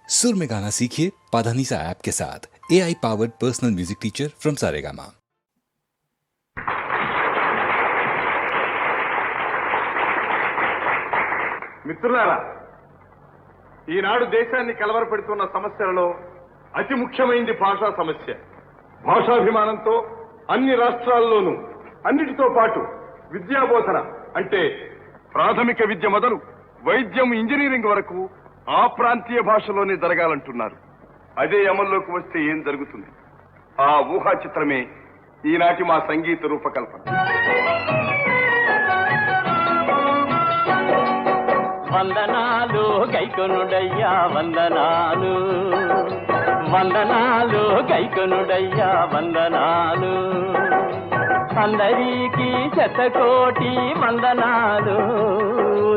सुर में गाना सीखिए पाधानीसा ऐप के साथ। AI powered personal music teacher from Saregama. మిత్రులారా, ఈనాడు దేశాన్ని కలవరపెడుతున్న సమస్యలలో అతి ముఖ్యమైనది భాషా సమస్య. భాషాభిమానంతో అన్ని రాష్ట్రాల్లోనూ అన్నిటితో పాటు విద్యాబోధన అంటే ప్రాథమిక విద్య మొదలు వైద్యం, ఇంజనీరింగ్ వరకు ఆ ప్రాంతీయ భాషలోనే జరగాలంటున్నారు. అదే అమల్లోకి వస్తే ఏం జరుగుతుంది? ఆ ఊహా చిత్రమే ఈనాటి మా సంగీత రూపకల్పన. వందనాలు గైకొనుడయ్యా వందనాలు, వందనాలు గైకొనుడయ్యా వందనాలు, అందరికీ శతకోటి వందనాలు,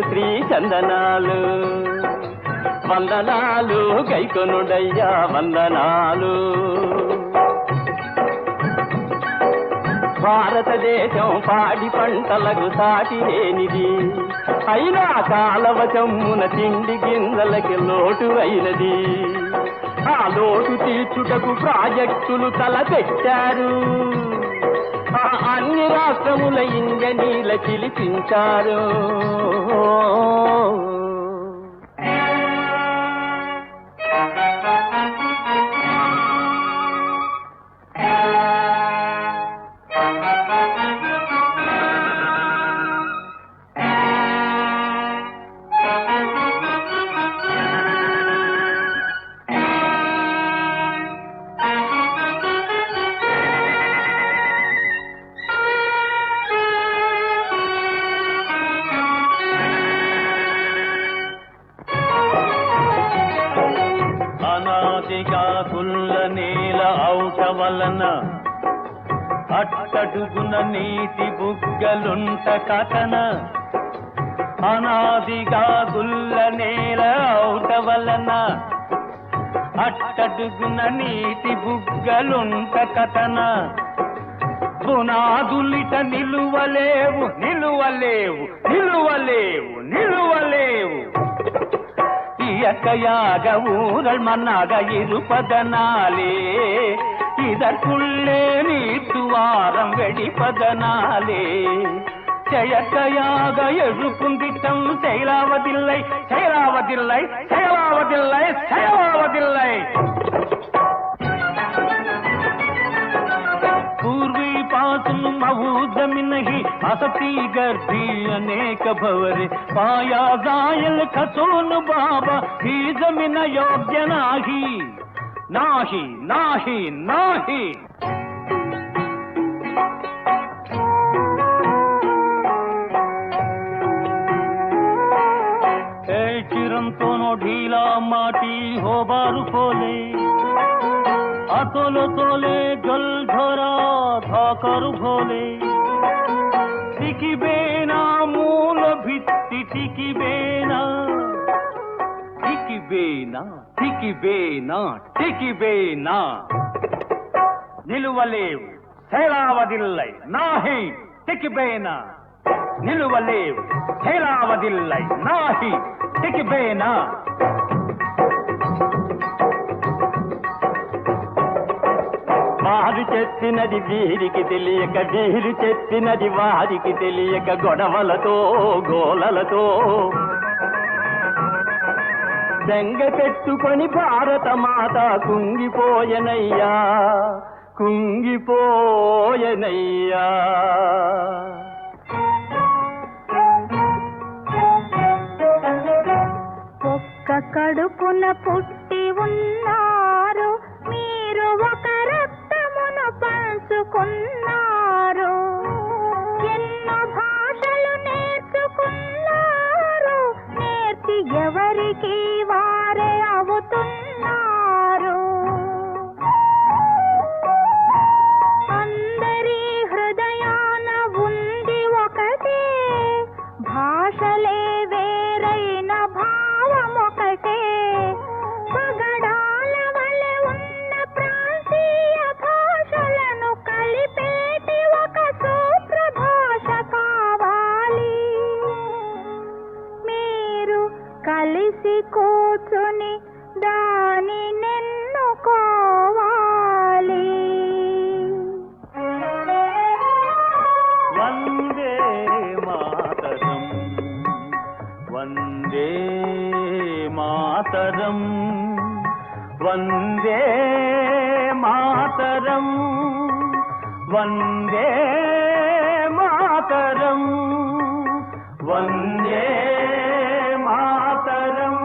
శ్రీ చందనాలు. వందనాలు గైకొనుడయ్యా వందనాలు. భారతదేశం పాడి పంటలకు సాటి లేనిది, అయినా కాలవచమ్మున తిండి గింజలకి లోటు అయినది. ఆ లోటు తీర్చుటకు ప్రాజెక్టులు తలపెట్టారు. ఆ అన్ని రాష్ట్రముల ఇంజనీల పిలిపించారు. అనాదిగా కుల్ల నేల ఔట వలన అట్టడుగున నీటి బుగ్గలుంట కథన. అనాదిగా గుల్ల నేల ఔట వలన అట్టడుగున నీటి బుగ్గలుంట కథన. పునాదులిట నిలువలేవు నిలువలేవు నిలువలేవు నిలువలేవు. இயற்கையாக ஊரல் மண்ணாக இருப்பதனாலே, இதற்குள்ளே நீட்டுவாரம் வெடிப்பதனாலே, செயற்கையாக எழுப்பும் திட்டம் செயலாவதில்லை செயலாவதில்லை செயலாவதில்லை செயலாவதில்லை. पूर्वी पासून महू जमीनही असती गर्भी अनेक भवरे, पाया जायल खचून बाबा ही जमीन योग्य नाही नाही नाही नाही. चिरंतोनो ढीला माटी हो बारू खोले, अतोलो तोले जल झरा धाकर भोले. टिकिबे ना मूल भित्ति टिकिबे ना, टिकिबे ना टिकिबे ना टिकिबे ना. నిలువలేవు సేలావదిల్లై నాహి టికిబేనా, నిలువలేవు సేలావదిల్లై నాహి టికిబేనా. వారు చెప్పినది వీరికి తెలియక, వీరు చెప్పినది వారికి తెలియక, గొడవలతో గోలలతో బెంగ పెట్టుకొని భారత మాత కుంగిపోయనయ్యా కుంగిపోయనయ్యా. ఒక్క కడుపున పుట్టి ఉన్నారు మీరు, ఒక రక్తమును పంచుకున్నారు. ఎన్నో భాషలు నేర్చుకున్నారు, నేర్చి ఎవరికి వారే అవుతున్నారు. అందరి హృదయాన ఉంది ఒకటే, భాషలే వేరైన భావం ఒకటే. పగడాల వలె ఉన్న ప్రాంతీయ భాషలను కలిపేటి ఒక సూత్ర భాష కావాలి. మీరు కలిసి కూర్చుని దా మాతరం వందే మాతరం వందే మాతరం వందే మాతరం.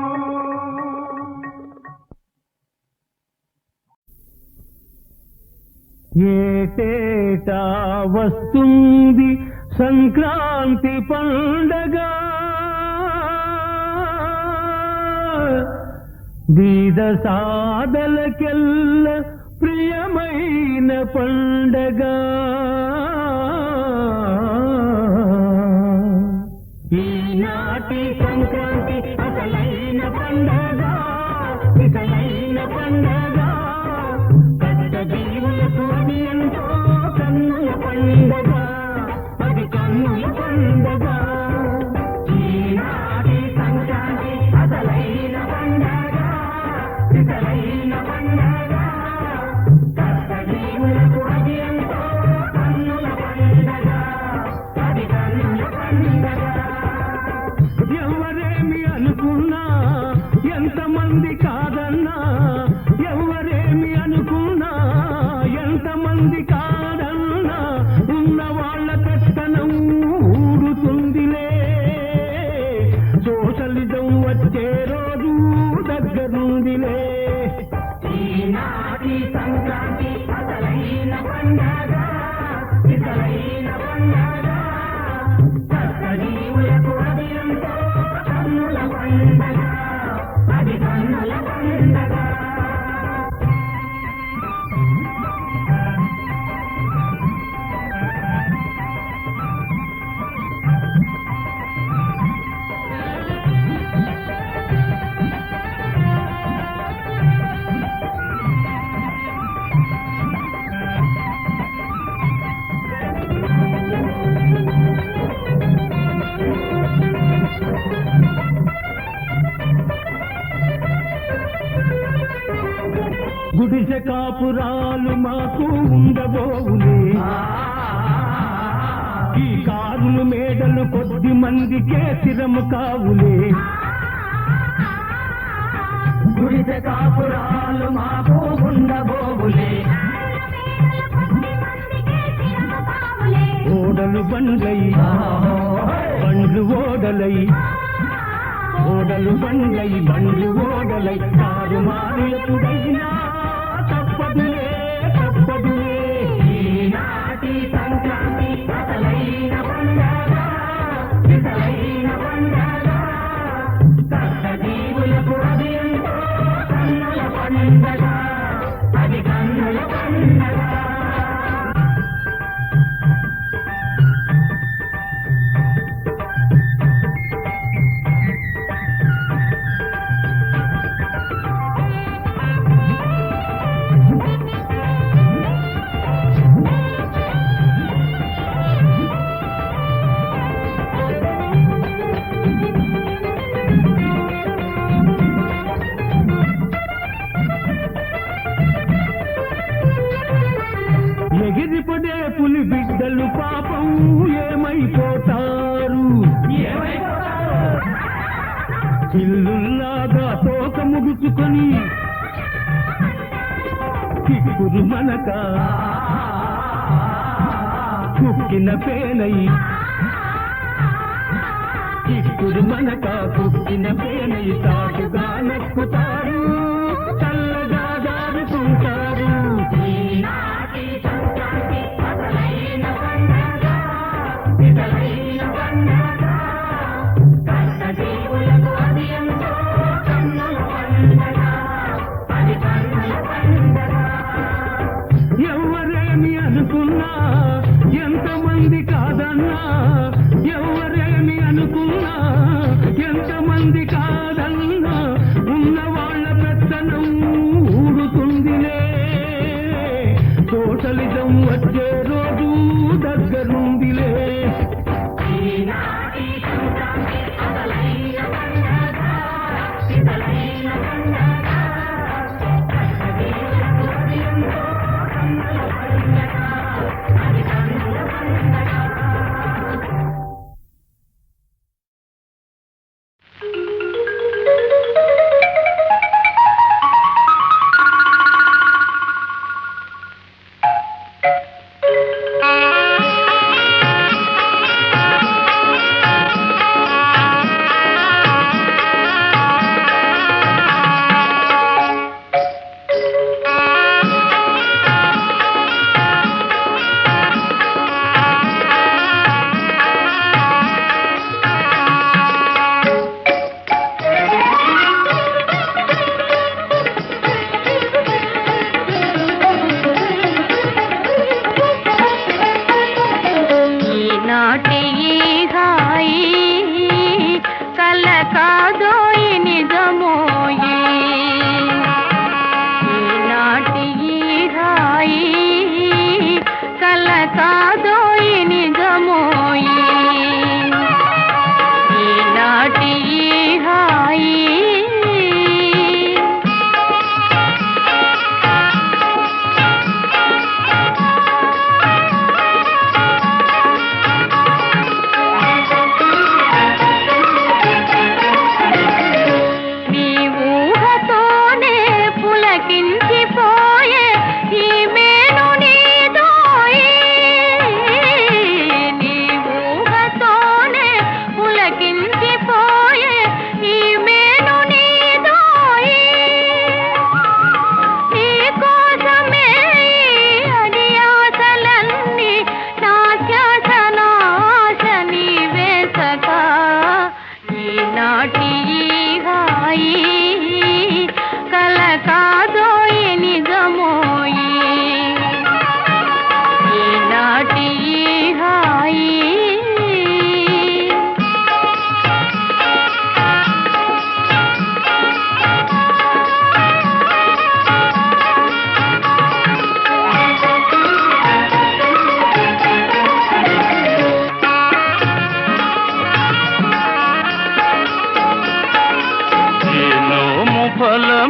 ఏటేటా వస్తుంది సంక్రాంతి పండగ, బీద సాదలకెల్ల ప్రియమైన పండగ. ఈనాటి సంక్రాంతి అసలైన పండగ, ఇసలైన పండగ. కష్ట జీవులకు అది ఎంతో కన్నుల పండగ, అది కన్నుల పండగ. ఈనాటి సంక్రాంతి అసలైన పండగ, ఇసలైన పండగ. కష్ట జీవులకు అది ఎంతో కన్నుల పండగ, అది కన్నుల పండగ. ఎవరేమి అనుకున్నా, ఎంతమంది కాదన్నా, ఎవరేమి అనుకున్నా, ఎంతమంది కాదన్నా, ఉన్న వాళ్ళ కష్టనం ఊడుతుందిలే. సోషలిజం వచ్చే రోజు దగ్గరుందిలే. ఈనాటి సంక్రాంతి అసలైన పండగ, ఇసలైన పండగ. కష్టజీవులకు అది ఎంతో కన్నుల పండగ, అది కన్నుల పండగ. గుడిసె కాపురాలు మాకు ఉండబోవులే, ఈ కారులు మేడలు కొద్ది మందికే స్థిరము కావులే. గుడిసె కాపురాలు మాకు ఉండబోవులే, ఓడలు బండ్లై బండ్లు ఓడలై, ఓడలు బండ్లై బండ్లు ఓడలై. కారు మారు ఎప్పుడైనా తప్పదులే, తప్పదులే. ఈనాటి సంక్రాంతి అసలైన పండగ, ఇసలైన పండగ. కష్ట జీవులకు అది ఎంతో కన్నుల పండగ, అది కన్నుల పండగ. ఎగిరిపడే పులి బిడ్డలు పాపం ఏమైపోతారు, ఇల్లుల్లాగా తోక ముడుచుకొని కిక్కురు మనక కుక్కిన పేనై, కిక్కురు మనక కుక్కిన పేనై. తాటుగా నొక్కుతారు, చల్లగా దారుకుంటారు. ఈనాటి సంక్రాంతి అసలైన పండగ, ఇసలైన పండగ. కష్ట జీవులకు అది ఎంతో కన్నుల పండగ, అది కన్నుల పండగ. ఎవరేమి అనుకున్నా, ఎంతమంది కాదన్నా, ఎవరేమి అనుకున్నా, ఎంతమంది కాదన్నా, ఉన్నవాళ్ళ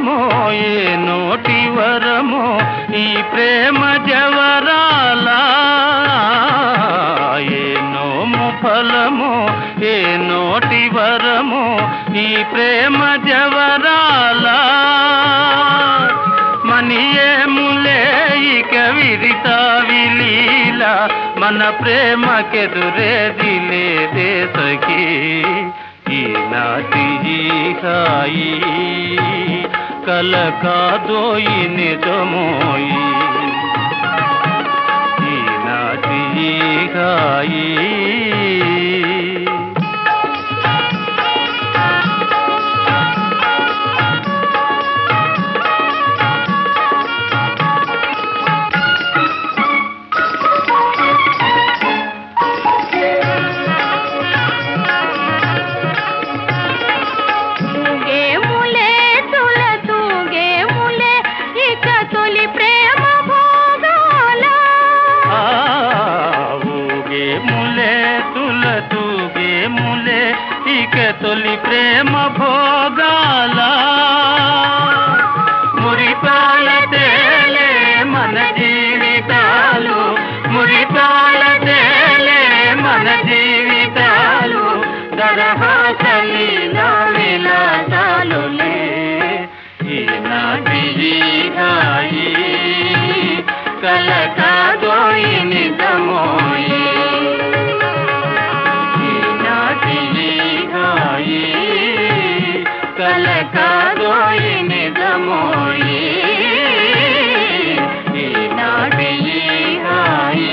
ఫలమో ఏ నోటి వరమో ఈ ప్రేమ జవరాల ఏ నోము ఫలమో ఏ నోటి వరమో ఈ ప్రేమ జవరాల మనియేములే ఇక విరితా విలీల మన ప్రేమకెదురేది లేదే సఖీ ఈనాటి ఈ హాయి కల కాదోయి నిజమోయి ఈనాటి ఈ హాయి తొలి ప్రేమ భోగాల మురిపాల తేలే మన జీవితాలు మురిపాల తేలే మన జీవితాలు దరహాసలీలా విలాసాలులే ఈనాటి హాయి కల కాదోయి నిజమోయి కల కాదోయి నిజమోయి ఈనాటి హాయి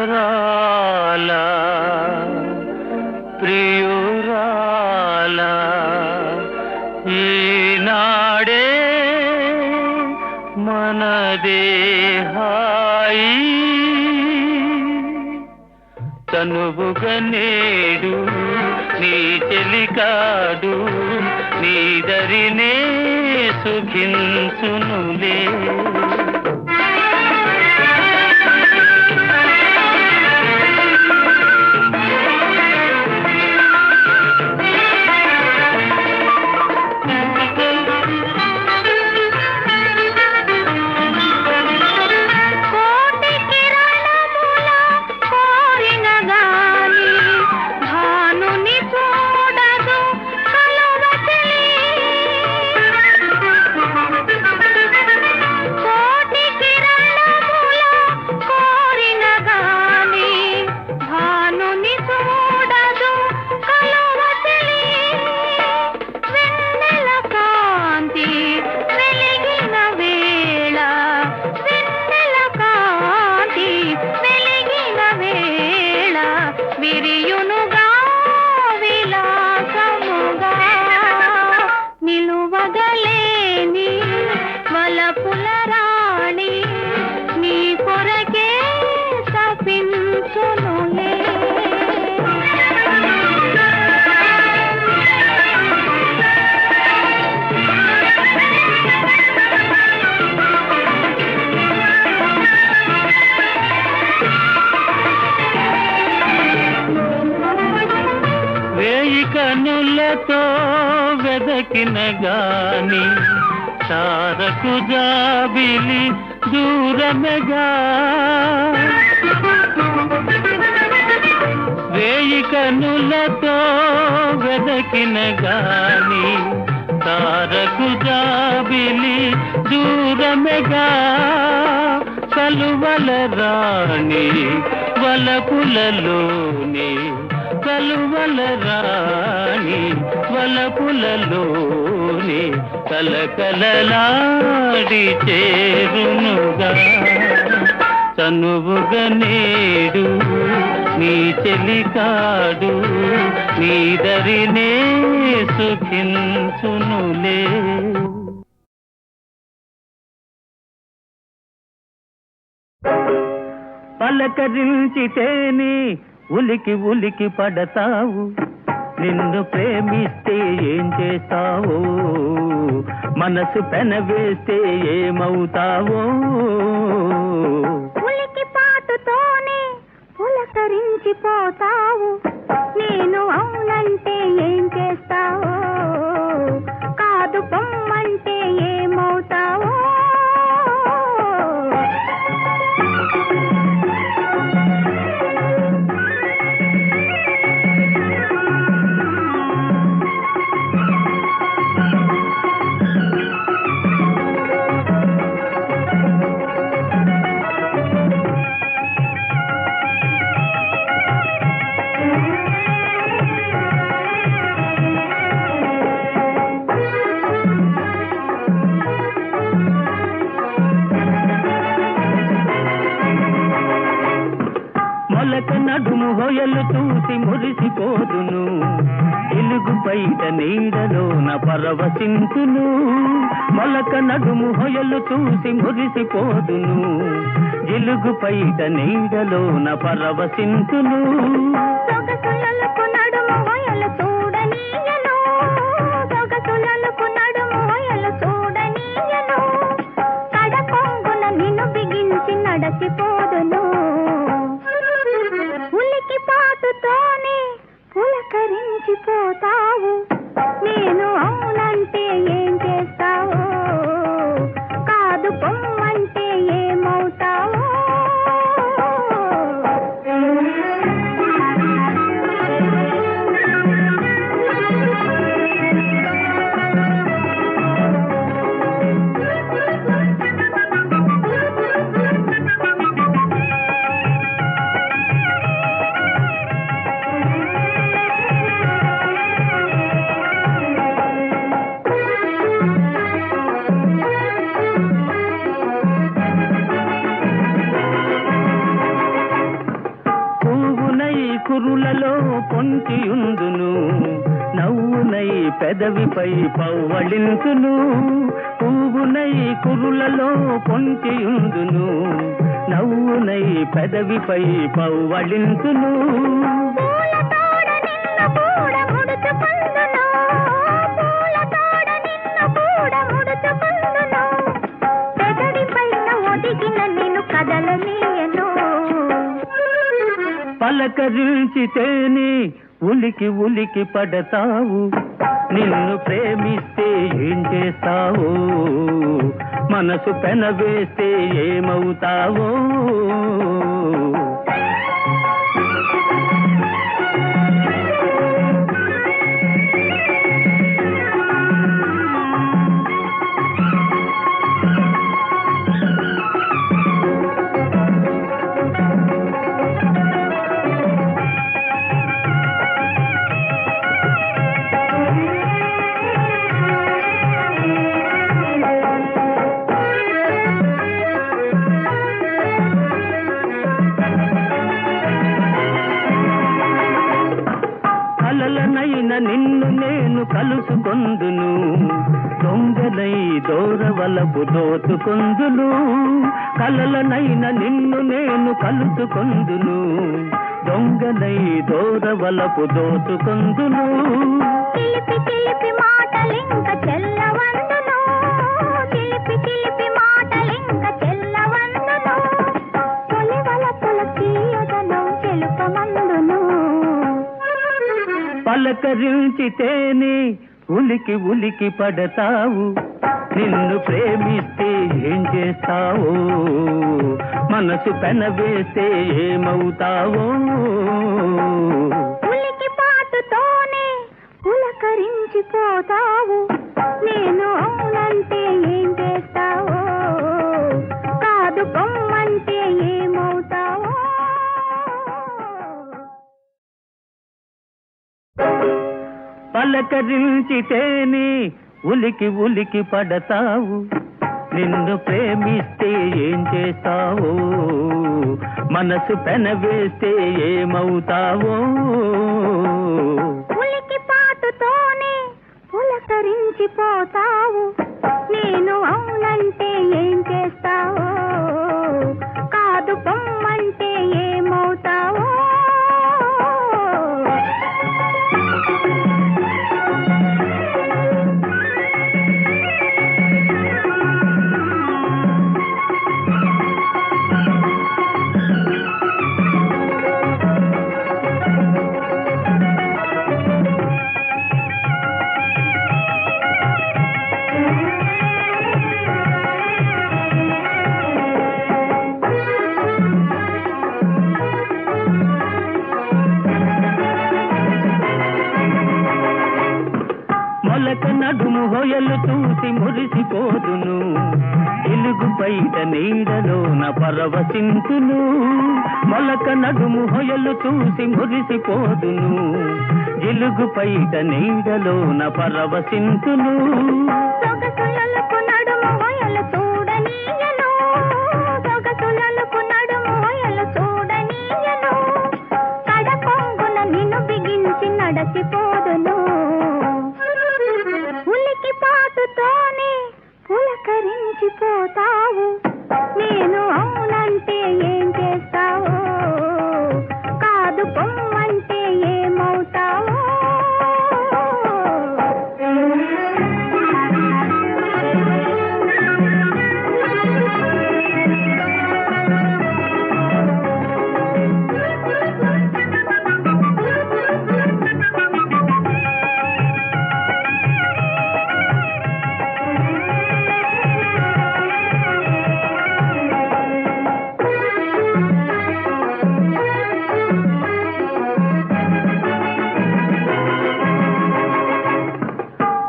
జవరాలా ప్రియురాలా ఈనాడే మనదే హాయి తనువుగ నేడు నీ చెలికాడు నీ దరినే సుఖించునులే కోటి వెదకిన గాని తారకు జాబిలి దూరమెగా వేయి కనులతో వెదకిన గాని తారకు జాబిలి దూరమెగా కలువల రాణి వలపులలోని కలువల రాణి వలపులలోని కలకలలాడి చేరునుగా చనువుగా నేడు నీ చెలికాడు నీ దరినే సుఖించునులే. పలకరించితేనే ఉలికి ఉలికి పడతావు, నిన్ను ప్రేమిస్తే ఏం చేస్తావో, మనసు పెనవేస్తే ఏమవుతావో. ఉలికి పాటుతోనే పులకరించిపోతావు, నేను అవునంటే ఏం చేస్తావో, కాదు పొమ్మంటే ఏమవుతావో. మొలక నడుము హొయలు చూసి మురిసిపోదును, ఇలుగు బయట నీడలోన పరవశించును. మొలక నడుము హొయలు చూసి మురిసిపోదును, ఇలుగు బయట నీడలోన పరవశించును. సొగసులకు నడుము వయలు చూడనీయను, సొగసులకు నడుము వయలు చూడనీయను, కడకొంగున నిన్ను బిగించి నడచిపోదును. ఉలికి పాటుతోనే పులకరించిపోతావు, నేను అవునంటే ఏం చేస్తావో, కాదు పొమ్మంటే ఏమవుతావో. పువ్వునై కురులలో పొంచియుందును, నవ్వునై పెదవిపై పవ్వళించును. పువ్వునై కురులలో పొంచియుందును, నవ్వునై పెదవిపై పవ్వళించును. పూల తోడ నిన్ను కూడా ముడుచుకుందును, పూల తోడ నిన్ను కూడా ముడుచుకుందును, పెదవి పైన ఒదిగిన నిన్ను కదలనీయను. పలకరించితేనే ఉలికి ఉలికి పడతావు, నిన్ను ప్రేమిస్తే ఏం చేస్తావో, మనసు పెనవేస్తే ఏమవుతావో. కలలనైన నిన్ను నేను కలుసుకొందును, దొంగనై దూరవలపు దోచుకొందును. కలలనైన నిన్ను నేను కలుసుకొందును, దొంగనై దూరవలపు దోచుకొందును. చిలిపి చిలిపి మాటలింక చెల్లవందును, చిలిపి చిలిపి మాటలింక చెల్లవందును, తొలివలపుల తీయదనం తెలుపమందును. పలకరించితేనే ఉలికి ఉలికి పడతావు నిన్ను ప్రేమిస్తే ఏం చేస్తావో మనసు పెనవేస్తే ఏమవుతావో ఉలికి పాటుతోనే పులకరించిపోతావు నేను అవునంటే ఏం చేస్తావో కాదు పొమ్మంటే ఏమవుతావో పలకరించితేనే ఉలికి ఉలికి పడతావు నిన్ను ప్రేమిస్తే ఏం చేస్తావో మనసు పెనవేస్తే ఏమవుతావో ఉలికి పాటుతోనే పులకరించిపోతావు నేను అవునంటే ఏం చేస్తావో కాదు పొమ్మంటే ఏమవుతావో మొలక నడుము హొయలు చూసి మురిసిపోదును ఇలుగు బయట నీడలోన పరవశింతును మొలక నడుము హొయలు చూసి మురిసిపోదును ఇలుగు బయట నీడలోన పరవశింతును సొగసులకు నడుము హొయలు చూడనీయను సొగసులకు నడుము హొయలు చూడనీయను కడకొంగున నిన్ను బిగించి నడచిపోదును ఉలికి పాటుతోనే పులకరించిపోతావు నేను అవునంటే ఏం చేస్తావో కాదు పొమ్మంటే ఏమవుతావో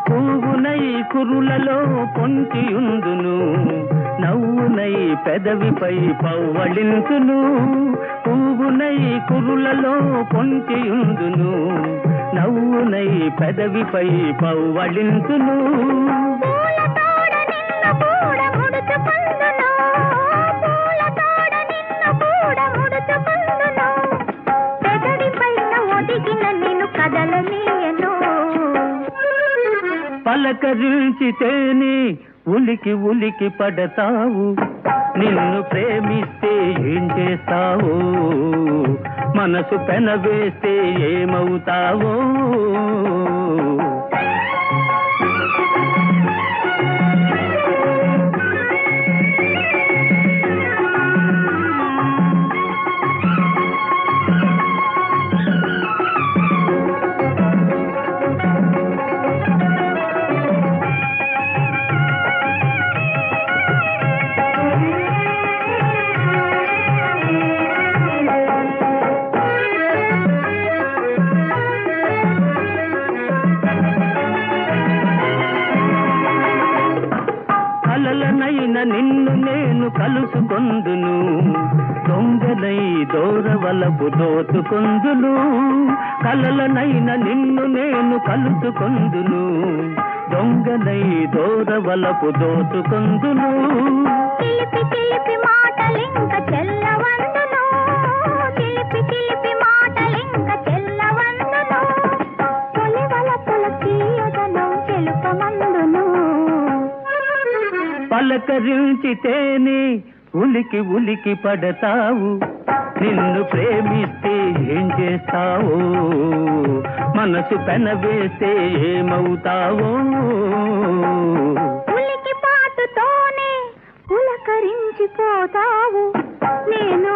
పువ్వునై కురులలో పొంచియుందును నవ్వునై పెదవిపై పవ్వళింతును పువ్వునై కురులలో పొంచియుందును నవ్వునై పెదవిపై పవ్వళింతును పూలతోడ నిన్ను కూడా ముడుచుకుందును పూలతోడ నిన్ను కూడా ముడుచుకుందును పెదవిపైన ఒదిగిన నిన్ను కదలనీయను పలకరించితేనే ఉలికి ఉలికి పడతావు నిన్ను ప్రేమిస్తే ఏం చేస్తావో మనసు పెనవేస్తే ఏమవుతావో కలలనైన నిన్ను నేను కలుసుకొందును దొంగనై దూరవలపు దోచుకొందును కలలనైన నిన్ను నేను కలుసుకొందును దొంగనై దూరవలపు దోచుకొందును చిలిపి చిలిపి మాటలింక చెల్లవందును చిలిపి చిలిపి మాటలింక చెల్లవందును తొలివలపుల తీయదను చెలుపమందును పలకరించితేనే ఉలికి ఉలికి పడతావు నిన్ను ప్రేమిస్తే ఏం చేస్తావో మనసు పెనవేస్తే ఏమవుతావో ఉలికి పాటుతోనే పులకరించిపోతావు నేను